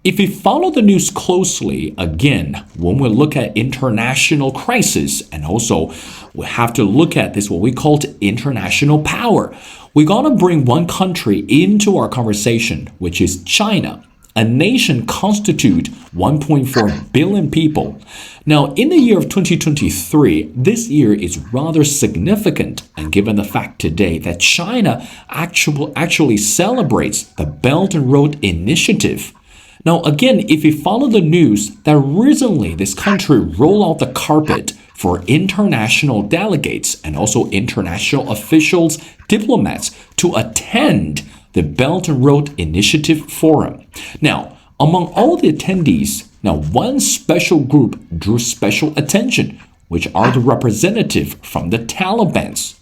if we follow the news closely, again, when we look at international crisis, and also we have to look at this, what we call international power, we're going to bring one country into our conversation, which is China. A nation constitute 1.4 billion people. Now, in the year of 2023, this year is rather significant, and given the fact today that China actually celebrates the Belt and Road Initiative. Now, again, if you follow the news, that recently this country rolled out the carpet for international delegates and also international officials, diplomats to attend the Belt and Road Initiative Forum. Now, among all the attendees, one special group drew special attention, which are the representative from the Taliban.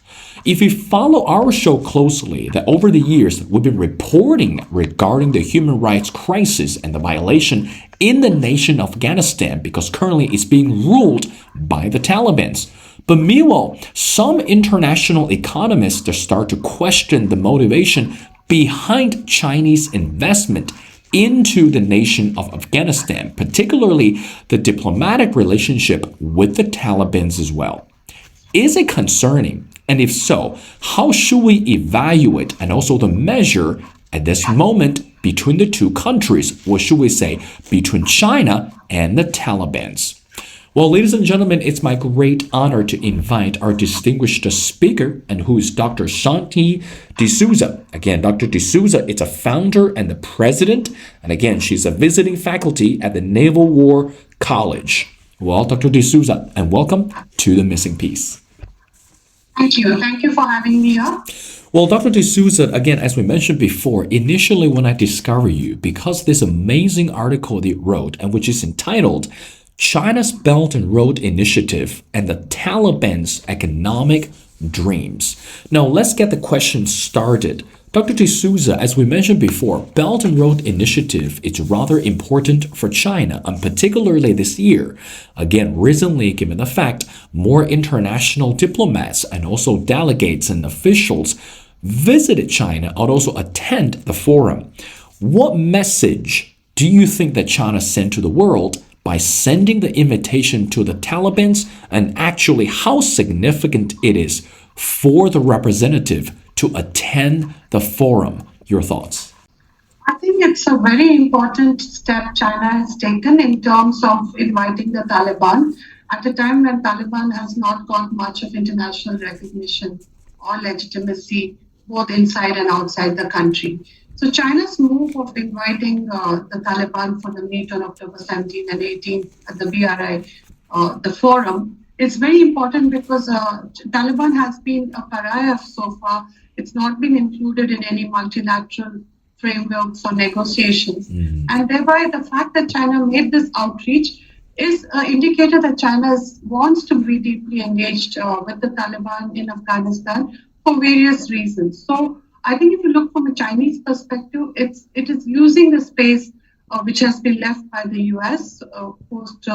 If you follow our show closely, that over the years we've been reporting regarding the human rights crisis and the violation in the nation of Afghanistan, because currently it's being ruled by the Taliban. But meanwhile, some international economists start to question the motivation behind Chinese investment into the nation of Afghanistan, particularly the diplomatic relationship with the Taliban as well. Is it concerning? And if so, how should we evaluate and also the measure at this moment between the two countries, or should we say between China and the Taliban? Well, ladies and gentlemen, it's my great honor to invite our distinguished speaker, and who is Dr. Shanti D'Souza. Again, Dr. D'Souza is a founder and the president, and again, she's a visiting faculty at the Naval War College. Well, Dr. D'Souza, and welcome to The Missing Piece. Thank you. Thank you for having me here. Well, Dr. D'Souza, again, as we mentioned before, initially when I discovered you, because this amazing article that you wrote, and which is entitled China's Belt and Road Initiative and the Taliban's Economic Dreams. Now, let's get the question started. Dr. D'Souza, as we mentioned before, Belt and Road Initiative is rather important for China, and particularly this year. Again, recently, given the fact more international diplomats and also delegates and officials visited China and also attend the forum. What message do you think that China sent to the world by sending the invitation to the Taliban, and actually how significant it is for the representative to attend the forum? Your thoughts? I think it's a very important step China has taken in terms of inviting the Taliban at a time when Taliban has not got much of international recognition or legitimacy, both inside and outside the country. So China's move of inviting the Taliban for the meet on October 17 and 18 at the BRI, the forum, is very important because Taliban has been a pariah so far. It's not been included in any multilateral frameworks or negotiations. And thereby, the fact that China made this outreach is an indicator that China wants to be deeply engaged with the Taliban in Afghanistan for various reasons. So I think if you look from a Chinese perspective, it is using the space which has been left by the US post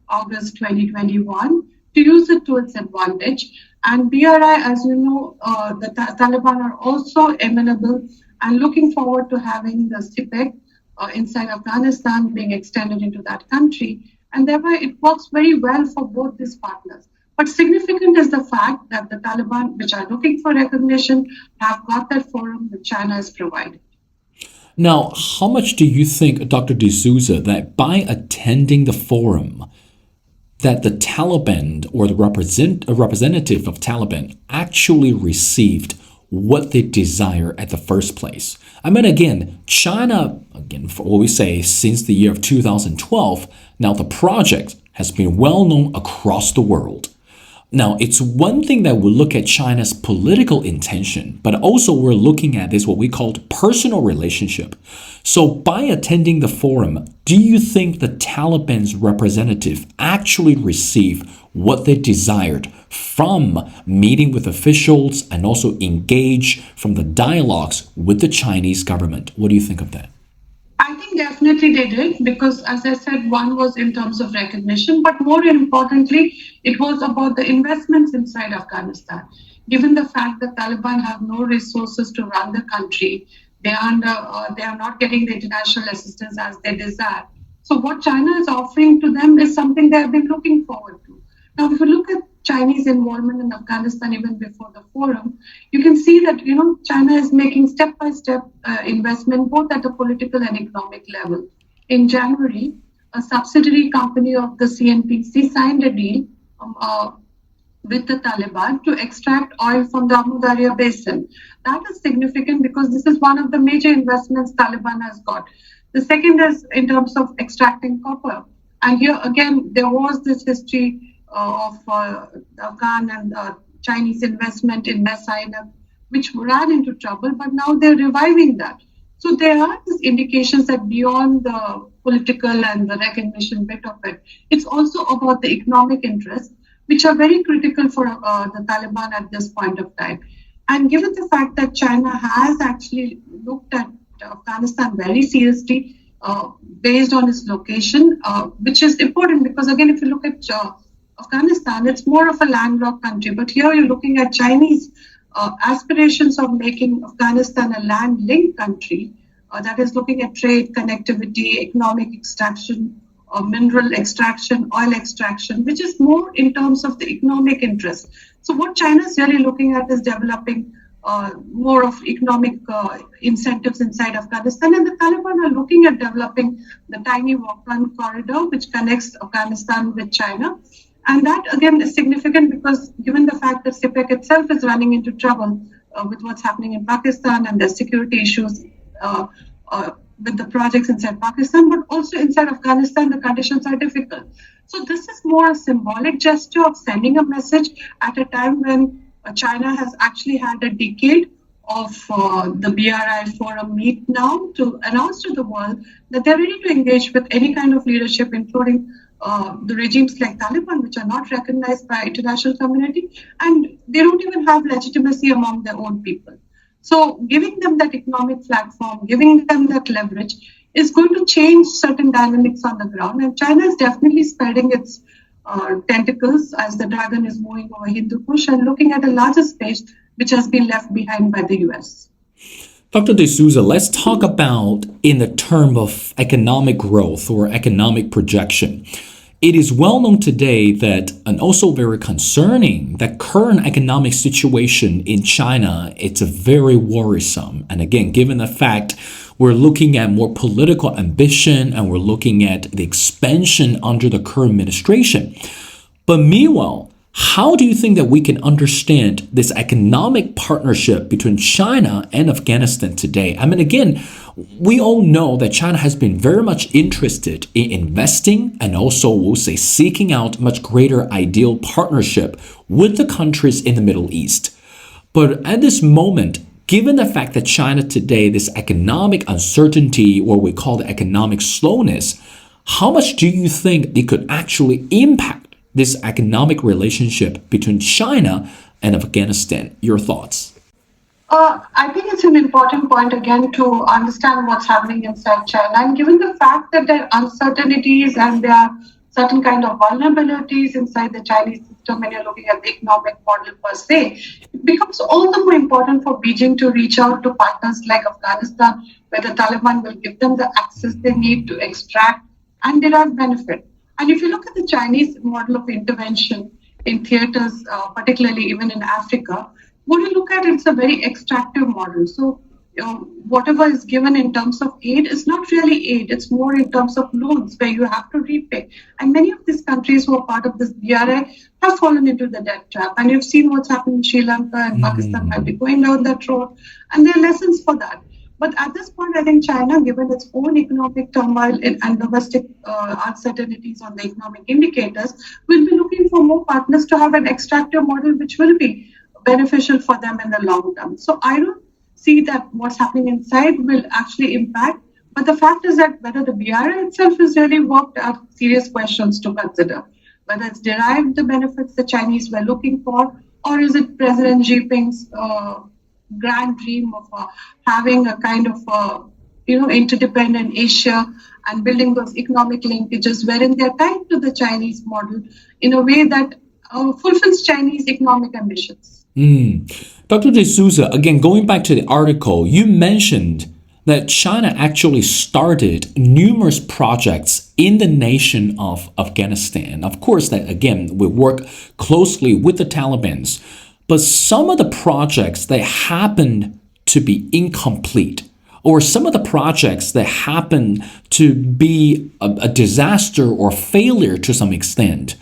August 2021 to use it to its advantage. And BRI, as you know, the Taliban are also amenable and looking forward to having the CPEC inside Afghanistan being extended into that country. And thereby it works very well for both these partners. But significant is the fact that the Taliban, which are looking for recognition, have got that forum that China has provided. Now, how much do you think, Dr. D'Souza, that by attending the forum, that the Taliban or the representative of Taliban actually received what they desire at the first place? I mean, again, China, for what we say, since the year of 2012, now the project has been well known across the world. Now, it's one thing that we look at China's political intention, but also we're looking at this, what we call personal relationship. So by attending the forum, do you think the Taliban's representative actually received what they desired from meeting with officials and also engage from the dialogues with the Chinese government? What do you think of that? I think definitely they did, because as I said, one was in terms of recognition, but more importantly, it was about the investments inside Afghanistan. Given the fact that Taliban have no resources to run the country, They are not getting the international assistance as they desire. So what China is offering to them is something they have been looking forward to. Now, if you look at Chinese involvement in Afghanistan even before the forum, you can see that China is making step-by-step investment both at a political and economic level. In January, a subsidiary company of the CNPC signed a deal with the Taliban to extract oil from the Amu Darya basin. That is significant because this is one of the major investments Taliban has got. The second is in terms of extracting copper. And here again, there was this history of Afghan and Chinese investment in Messina, which ran into trouble, but now they're reviving that. So there are these indications that beyond the political and the recognition bit of it, it's also about the economic interests, which are very critical for the Taliban at this point of time. And given the fact that China has actually looked at Afghanistan very seriously based on its location, which is important because, again, if you look at Afghanistan, it's more of a landlocked country. But here you're looking at Chinese aspirations of making Afghanistan a land-linked country that is looking at trade, connectivity, economic extraction, mineral extraction, oil extraction, which is more in terms of the economic interest. So what China is really looking at is developing more of economic incentives inside Afghanistan, and the Taliban are looking at developing the tiny walk-on corridor which connects Afghanistan with China. And that again is significant because given the fact that CPEC itself is running into trouble with what's happening in Pakistan and the security issues with the projects inside Pakistan, but also inside Afghanistan, the conditions are difficult. So this is more a symbolic gesture of sending a message at a time when China has actually had a decade of the BRI forum meet now to announce to the world that they're ready to engage with any kind of leadership, including the regimes like Taliban, which are not recognized by international community, and they don't even have legitimacy among their own people. So giving them that economic platform, giving them that leverage is going to change certain dynamics on the ground. And China is definitely spreading its tentacles as the dragon is moving over Hindu Kush and looking at a larger space which has been left behind by the US. Dr. D'Souza, let's talk about in the term of economic growth or economic projection. It is well known today that, and also very concerning, that current economic situation in China, it's very worrisome. And again, given the fact we're looking at more political ambition and we're looking at the expansion under the current administration. But meanwhile, how do you think that we can understand this economic partnership between China and Afghanistan today? I mean, again, we all know that China has been very much interested in investing and also, we'll say, seeking out much greater ideal partnership with the countries in the Middle East. But at this moment, given the fact that China today, this economic uncertainty, or we call the economic slowness, how much do you think it could actually impact this economic relationship between China and Afghanistan? Your thoughts? I think it's an important point again to understand what's happening inside China. And given the fact that there are uncertainties and there are certain kind of vulnerabilities inside the Chinese system when you're looking at the economic model per se, it becomes all the more important for Beijing to reach out to partners like Afghanistan, where the Taliban will give them the access they need to extract and derive benefit. And if you look at the Chinese model of intervention in theaters, particularly even in Africa, what you look at, it's a very extractive model. So whatever is given in terms of aid is not really aid. It's more in terms of loans where you have to repay. And many of these countries who are part of this BRI have fallen into the debt trap. And you've seen what's happened in Sri Lanka and Pakistan might be going down that road. And there are lessons for that. But at this point, I think China, given its own economic turmoil and domestic uncertainties on the economic indicators, will be looking for more partners to have an extractive model which will be beneficial for them in the long term. So I don't see that what's happening inside will actually impact. But the fact is that whether the BRI itself has really worked are serious questions to consider. Whether it's derived the benefits the Chinese were looking for, or is it President Xi Jinping's grand dream of having a kind of interdependent Asia and building those economic linkages wherein they're tied to the Chinese model in a way that fulfills Chinese economic ambitions. Dr. D'Souza, again, going back to the article, you mentioned that China actually started numerous projects in the nation of Afghanistan. Of course, that again, we work closely with the Taliban, but some of the projects that happened to be incomplete, or some of the projects that happen to be a disaster or failure to some extent.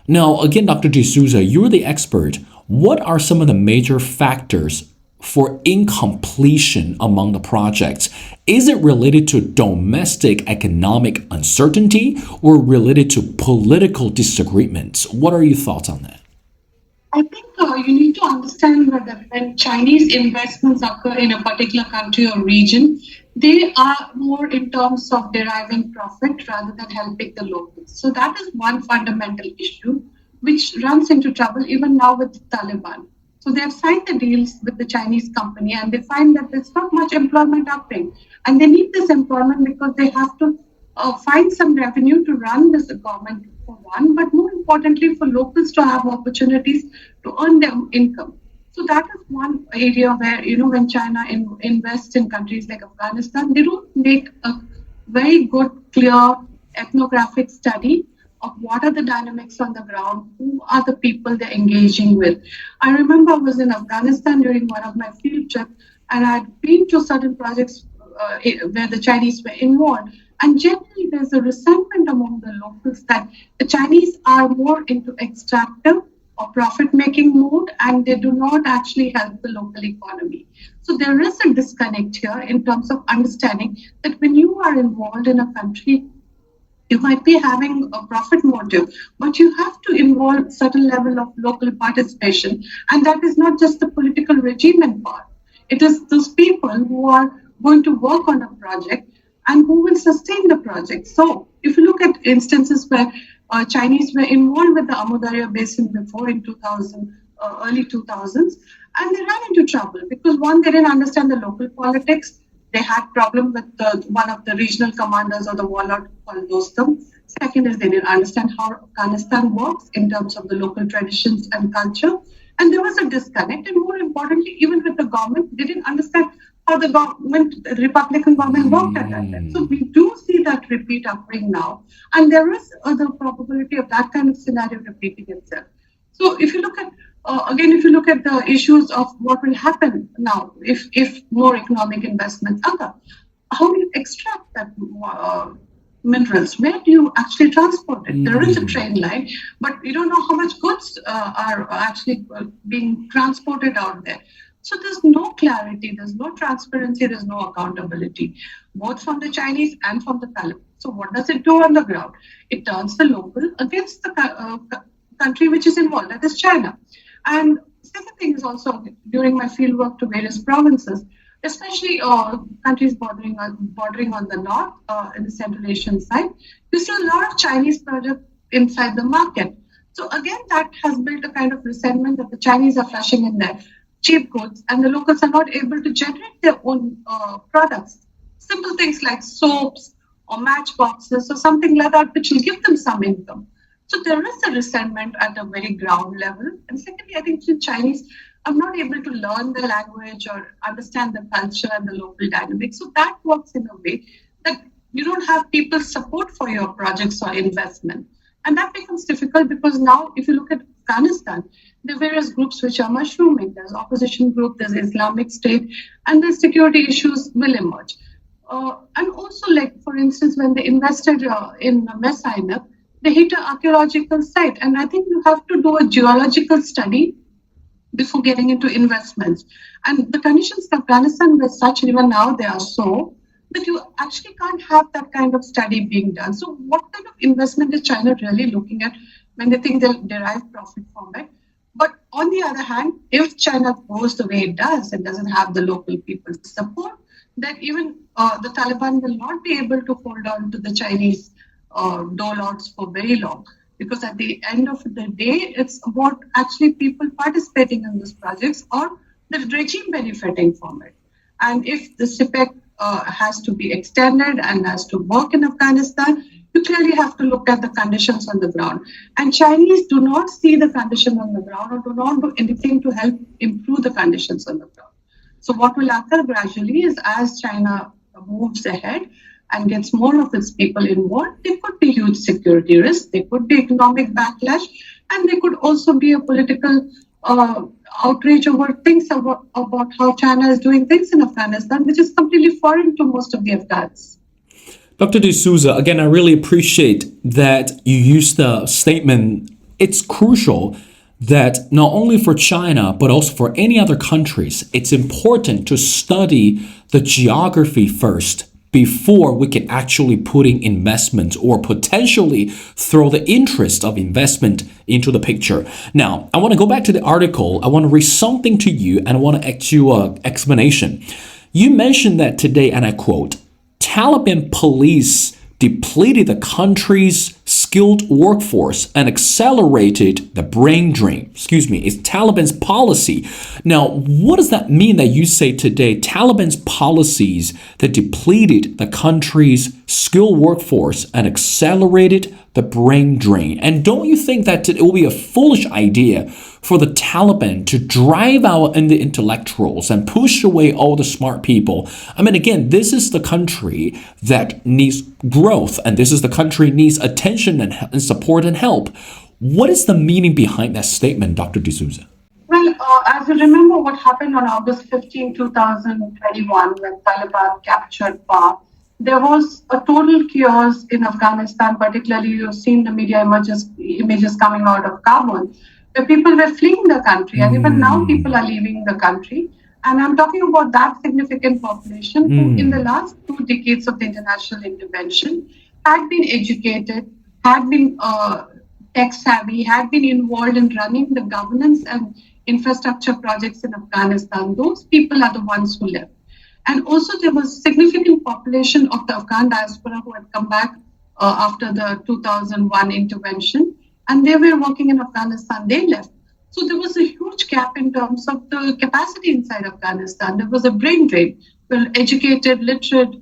Now, again, Dr. D'Souza, you're the expert. What are some of the major factors for incompletion among the projects? Is it related to domestic economic uncertainty or related to political disagreements? What are your thoughts on that? I think you need to understand that when Chinese investments occur in a particular country or region, they are more in terms of deriving profit rather than helping the locals. So that is one fundamental issue which runs into trouble even now with the Taliban. So they have signed the deals with the Chinese company and they find that there's not much employment happening. And they need this employment because they have to find some revenue to run this government for one, but more importantly for locals to have opportunities to earn their income. So that is one area where, when China invests in countries like Afghanistan, they don't make a very good, clear ethnographic study of what are the dynamics on the ground, who are the people they're engaging with. I remember I was in Afghanistan during one of my field trips, and I had been to certain projects where the Chinese were involved. And generally, there's a resentment among the locals that the Chinese are more into extractive or profit making mode and they do not actually help the local economy. So there is a disconnect here in terms of understanding that when you are involved in a country, you might be having a profit motive, but you have to involve certain level of local participation. And that is not just the political regime involved. It is those people who are going to work on a project and who will sustain the project. So if you look at instances where Chinese were involved with the Amu Basin before in 2000, early 2000s, and they ran into trouble because one, they didn't understand the local politics. They had problem with one of the regional commanders or the warlord called Dostum. Second is they didn't understand how Afghanistan works in terms of the local traditions and culture. And there was a disconnect. And more importantly, even with the government, they didn't understand how the Republican government worked at that time. So we do see that repeat occurring now. And there is the probability of that kind of scenario repeating itself. So if you look at if you look at the issues of what will happen now if more economic investments occur, how do you extract that minerals? Where do you actually transport it? There is a train line, but you don't know how much goods are actually being transported out there. So there's no clarity, there's no transparency, there's no accountability, both from the Chinese and from the Taliban. So what does it do on the ground? It turns the local against the country which is involved, that is China. And second thing is also during my field work to various provinces, especially countries bordering on the north in the Central Asian side, you see a lot of Chinese projects inside the market. So again, that has built a kind of resentment that the Chinese are flushing in their cheap goods and the locals are not able to generate their own products. Simple things like soaps or matchboxes or something like that, which will give them some income. So there is a resentment at a very ground level. And secondly, I think the Chinese are not able to learn the language or understand the culture and the local dynamics. So that works in a way that you don't have people's support for your projects or investment. And that becomes difficult because now, if you look at Afghanistan, there are various groups which are mushrooming. There's opposition group, there's Islamic State, and the security issues will emerge. And also, like, for instance, when they invested in Messina, they hit an archaeological site. And I think you have to do a geological study before getting into investments. And the conditions in Afghanistan were such, even now they are so, that you actually can't have that kind of study being done. So what kind of investment is China really looking at when they think they'll derive profit from it? But on the other hand, if China goes the way it does and doesn't have the local people's support, then even the Taliban will not be able to hold on to the Chinese doorlords for very long. Because at the end of the day, it's about actually people participating in these projects or the regime benefiting from it. And if the CPEC has to be extended and has to work in Afghanistan, you clearly have to look at the conditions on the ground. And Chinese do not see the condition on the ground or do not do anything to help improve the conditions on the ground. So what will occur gradually is as China moves ahead and gets more of its people involved, there could be huge security risks, there could be economic backlash, and there could also be a political uh, outrage over things about how China is doing things in Afghanistan, which is completely foreign to most of the Afghans. Dr. D'Souza, again, I really appreciate that you used the statement. It's crucial that not only for China, but also for any other countries, it's important to study the geography first before we can actually put in investment or potentially throw the interest of investment into the picture. Now, I want to go back to the article. I want to read something to you and I want to ask you an explanation. You mentioned that today, and I quote, Taliban police depleted the country's skilled workforce and accelerated the brain drain. Excuse me, it's Taliban's policy. Now, what does that mean that you say today Taliban's policies that depleted the country's skilled workforce and accelerated the brain drain? And don't you think that it will be a foolish idea for the Taliban to drive out the intellectuals and push away all the smart people? I mean, again, this is the country that needs growth, and this is the country needs attention and support and help. What is the meaning behind that statement, Dr. D'Souza? Well, as you remember what happened on August 15, 2021, when Taliban captured power, there was a total chaos in Afghanistan, particularly you've seen the media images coming out of Kabul, where people were fleeing the country, and even now people are leaving the country. And I'm talking about that significant population who, in the last 2 decades of the international intervention, had been educated, had been tech savvy, had been involved in running the governance and infrastructure projects in Afghanistan. Those people are the ones who left. And also, there was significant population of the Afghan diaspora who had come back after the 2001 intervention, and they were working in Afghanistan. They left. So there was a huge gap in terms of the capacity inside Afghanistan. There was a brain drain. Well, educated, literate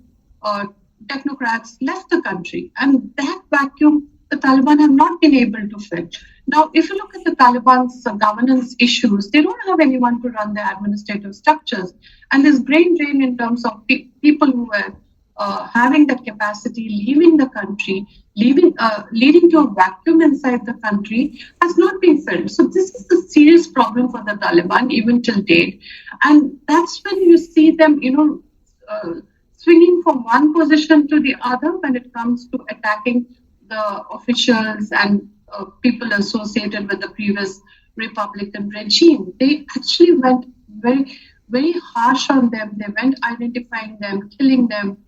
technocrats left the country, and that vacuum the Taliban have not been able to fill. Now, if you look at the Taliban's governance issues, they don't have anyone to run their administrative structures. And this brain drain in terms of people who were having that capacity, leaving the country, leading to a vacuum inside the country, has not been filled. So this is a serious problem for the Taliban, even till date. And that's when you see them, swinging from one position to the other when it comes to attacking the officials and people associated with the previous Republican regime. They actually went very, very harsh on them. They went identifying them, killing them,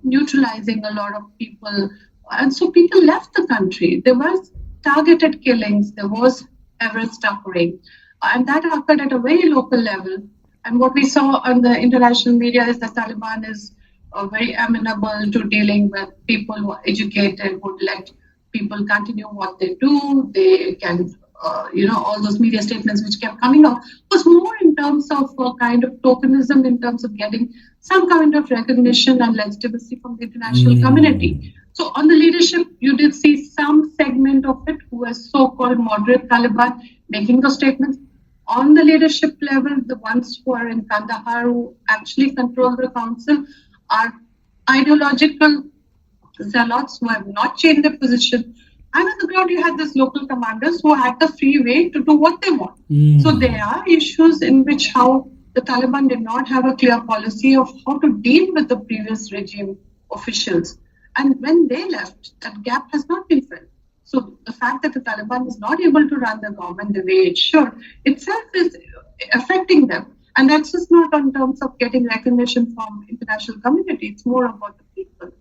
neutralizing a lot of people. And so people left the country. There was targeted killings. There was arrest occurring. And that occurred at a very local level. And what we saw on the international media is that Taliban is very amenable to dealing with people who are educated, would let people continue what they do. They can, all those media statements which kept coming out was more in terms of a kind of tokenism, in terms of getting some kind of recognition and legitimacy from the international community. So on the leadership, you did see some segment of it who was so-called moderate Taliban making those statements. On the leadership level, the ones who are in Kandahar, who actually control the council, are ideological zealots who have not changed their position. And on the ground, you had these local commanders who had the free way to do what they want. So there are issues in which how the Taliban did not have a clear policy of how to deal with the previous regime officials. And when they left, that gap has not been filled. So the fact that the Taliban is not able to run the government the way it should itself is affecting them. And that's just not in terms of getting recognition from international community. It's more about the people.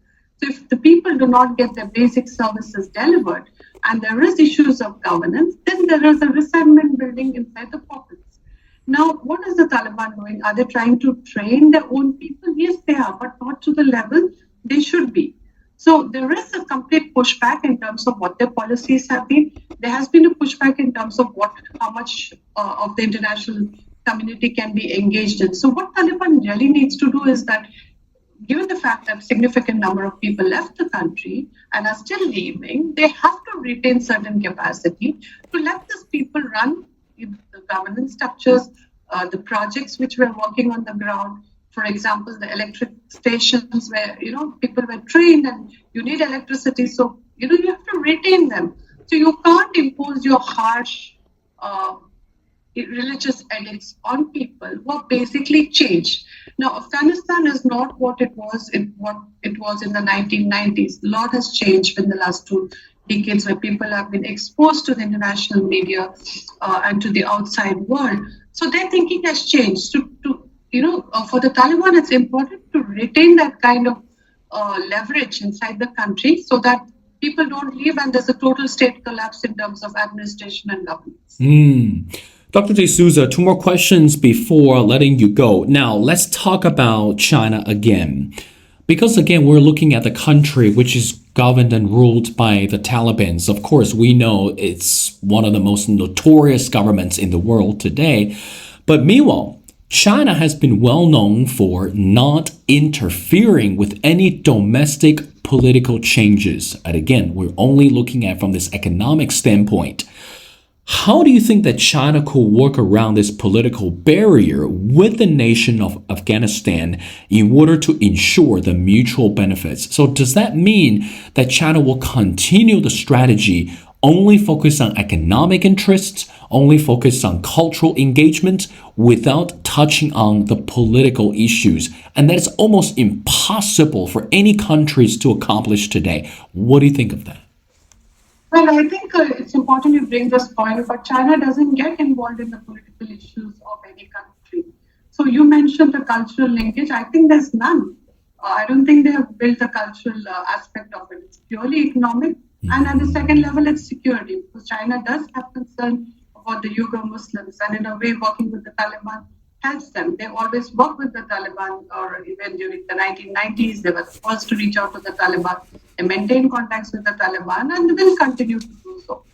So if the people do not get their basic services delivered and there is issues of governance, then there is a resentment building inside the pockets. Now, what is the Taliban doing? Are they trying to train their own people? Yes, they are, but not to the level they should be. So there is a complete pushback in terms of what their policies have been. There has been a pushback in terms of how much of the international community can be engaged in. So what Taliban really needs to do is that, given the fact that a significant number of people left the country and are still leaving, they have to retain certain capacity to let these people run the governance structures, the projects which we're working on the ground, For example, the electric stations where people were trained and you need electricity, so you have to retain them. So you can't impose your harsh uh, religious edicts on people who are basically changed. Now, Afghanistan is not what it was in the 1990s. A lot has changed in the last 2 decades, where people have been exposed to the international media and to the outside world. So their thinking has changed. For the Taliban, it's important to retain that kind of leverage inside the country so that people don't leave and there's a total state collapse in terms of administration and governance. Dr. De Souza, two more questions before letting you go. Now, let's talk about China again. Because again, we're looking at the country which is governed and ruled by the Taliban. Of course, we know it's one of the most notorious governments in the world today. But meanwhile, China has been well known for not interfering with any domestic political changes. And again, we're only looking at from this economic standpoint. How do you think that China could work around this political barrier with the nation of Afghanistan in order to ensure the mutual benefits? So does that mean that China will continue the strategy only focus on economic interests, only focus on cultural engagement without touching on the political issues? And that is almost impossible for any countries to accomplish today. What do you think of that? Well, I think it's important you bring this point, but China doesn't get involved in the political issues of any country. So you mentioned the cultural linkage. I think there's none. I don't think they have built a cultural aspect of it. It's purely economic. And at the second level, it's security, because China does have concern about the Uyghur Muslims, and in a way, working with the Taliban helps them. They always work with the Taliban, or even during the 1990s, they were the first to reach out to the Taliban. They maintain contacts with the Taliban and will continue to do so.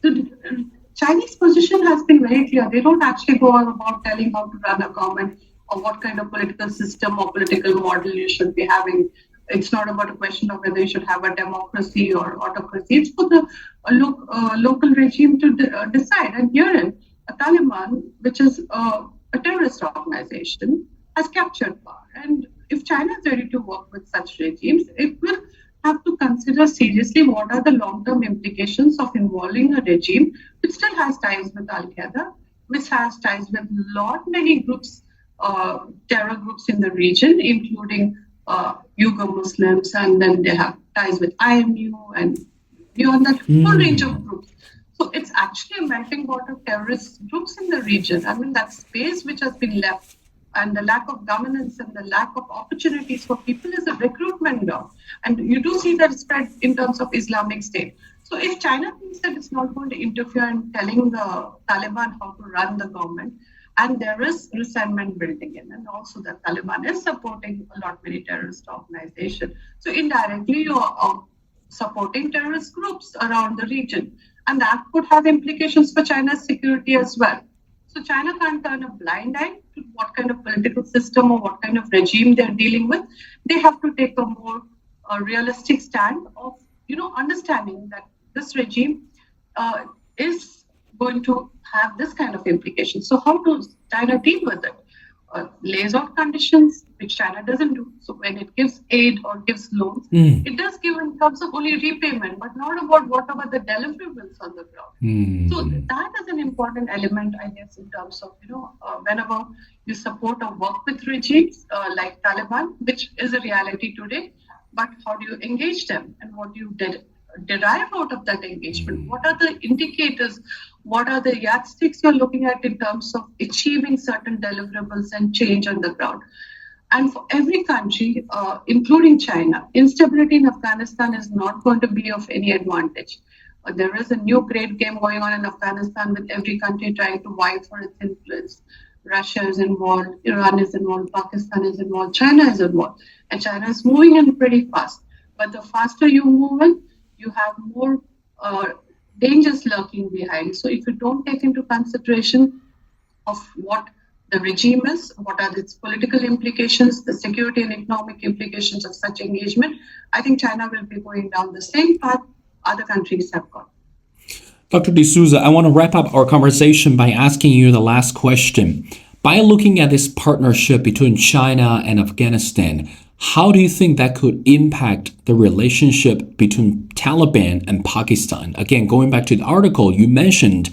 The Chinese position has been very clear. They don't actually go on about telling how to run a government or what kind of political system or political model you should be having. It's not about a question of whether you should have a democracy or autocracy. It's for the local regime to decide. And herein, a Taliban, which is a terrorist organization, has captured power. And if China is ready to work with such regimes, it will have to consider seriously what are the long-term implications of involving a regime which still has ties with Al-Qaeda, which has ties with many groups, terror groups in the region, including Uyghur Muslims, and then they have ties with IMU and beyond that, whole range of groups. So it's actually a melting pot of terrorist groups in the region. I mean, that space which has been left and the lack of governance and the lack of opportunities for people is a recruitment ground. And you do see that spread in terms of Islamic State. So if China thinks that it's not going to interfere in telling the Taliban how to run the government, and there is resentment building in, and also the Taliban is supporting a lot many terrorist organizations. So indirectly, you are supporting terrorist groups around the region, and that could have implications for China's security as well. So China can't turn a blind eye to what kind of political system or what kind of regime they're dealing with. They have to take a more realistic stand of, understanding that this regime is going to have this kind of implications. So how does China deal with it? Lays out conditions, which China doesn't do. So when it gives aid or gives loans, it does give in terms of only repayment, but not about what about the deliverables on the ground. So that is an important element, I guess, in terms of, whenever you support or work with regimes like Taliban, which is a reality today, but how do you engage them and what do you derive out of that engagement? What are the indicators? What are the yardsticks you're looking at in terms of achieving certain deliverables and change on the ground? And for every country, including China, instability in Afghanistan is not going to be of any advantage. There is a new great game going on in Afghanistan with every country trying to vie for its influence. Russia is involved, Iran is involved, Pakistan is involved, China is involved. And China is moving in pretty fast. But the faster you move in, you have more dangers lurking behind. So if you don't take into consideration of what the regime is, what are its political implications, the security and economic implications of such engagement, I think China will be going down the same path other countries have gone. Dr. De Souza, I want to wrap up our conversation by asking you the last question. By looking at this partnership between China and Afghanistan, how do you think that could impact the relationship between Taliban and Pakistan? Again, going back to the article you mentioned,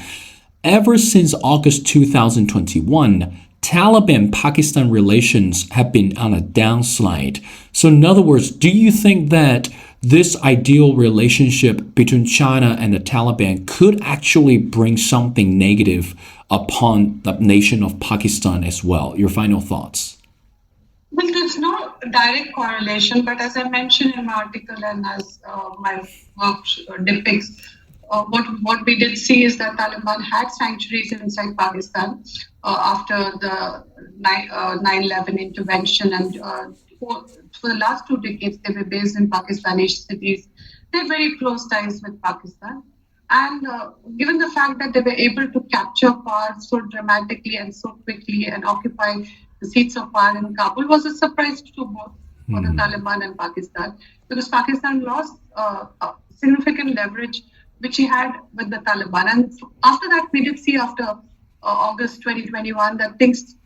ever since August 2021, Taliban Pakistan relations have been on a downslide. So, in other words, do you think that this ideal relationship between China and the Taliban could actually bring something negative upon the nation of Pakistan as well? Your final thoughts. Well, there's no direct correlation, but as I mentioned in my article and as my work depicts, what we did see is that Taliban had sanctuaries inside Pakistan after the 9/11 intervention, and for the last 2 decades they were based in Pakistani cities. They have very close ties with Pakistan. And given the fact that they were able to capture power so dramatically and so quickly and occupy the seats of power in Kabul was a surprise to both for the Taliban and Pakistan, because Pakistan lost significant leverage which he had with the Taliban. And after that, we did see after August 2021 that things,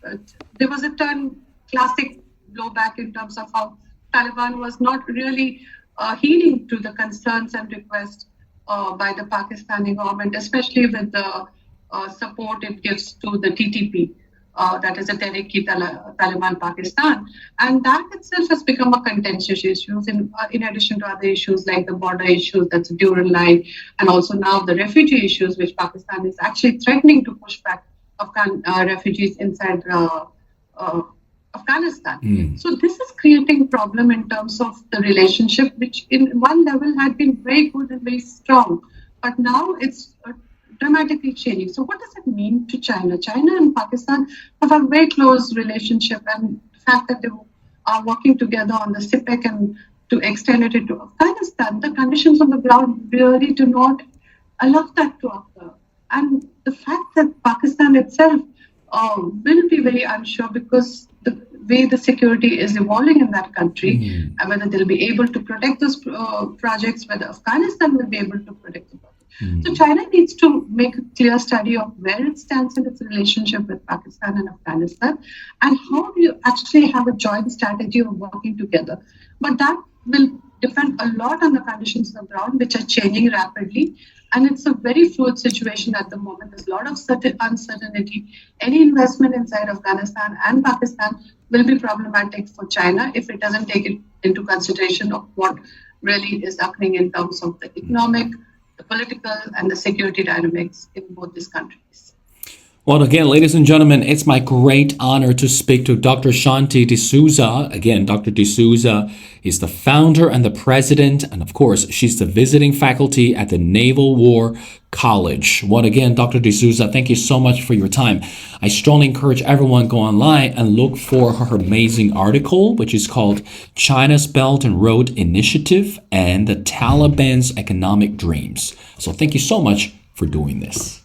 there was a classic blowback in terms of how Taliban was not really heeding to the concerns and requests by the Pakistani government, especially with the support it gives to the TTP, that is a Taliban Pakistan. And that itself has become a contentious issue in addition to other issues like the border issues, that's a dual line, and also now the refugee issues, which Pakistan is actually threatening to push back Afghan refugees inside Afghanistan. So this is creating problem in terms of the relationship, which in one level had been very good and very strong, but now it's dramatically changing. So what does it mean to China? China and Pakistan have a very close relationship, and the fact that they are working together on the CPEC and to extend it into Afghanistan, the conditions on the ground really do not allow that to occur. And the fact that Pakistan itself will be very unsure because the way the security is evolving in that country, and whether they'll be able to protect those projects, whether Afghanistan will be able to protect the projects. So China needs to make a clear study of where it stands in its relationship with Pakistan and Afghanistan, and how do you actually have a joint strategy of working together. But that will depend a lot on the conditions on the ground, which are changing rapidly. And it's a very fluid situation at the moment. There's a lot of uncertainty. Any investment inside Afghanistan and Pakistan will be problematic for China if it doesn't take it into consideration of what really is happening in terms of the economic, the political, and the security dynamics in both these countries. Well, again, ladies and gentlemen, it's my great honor to speak to Dr. Shanti D'Souza. Again, Dr. D'Souza is the founder and the president, and of course, she's the visiting faculty at the Naval War College. Once again, Dr. D'Souza, thank you so much for your time. I strongly encourage everyone go online and look for her amazing article, which is called China's Belt and Road Initiative and the Taliban's Economic Dreams. So thank you so much for doing this.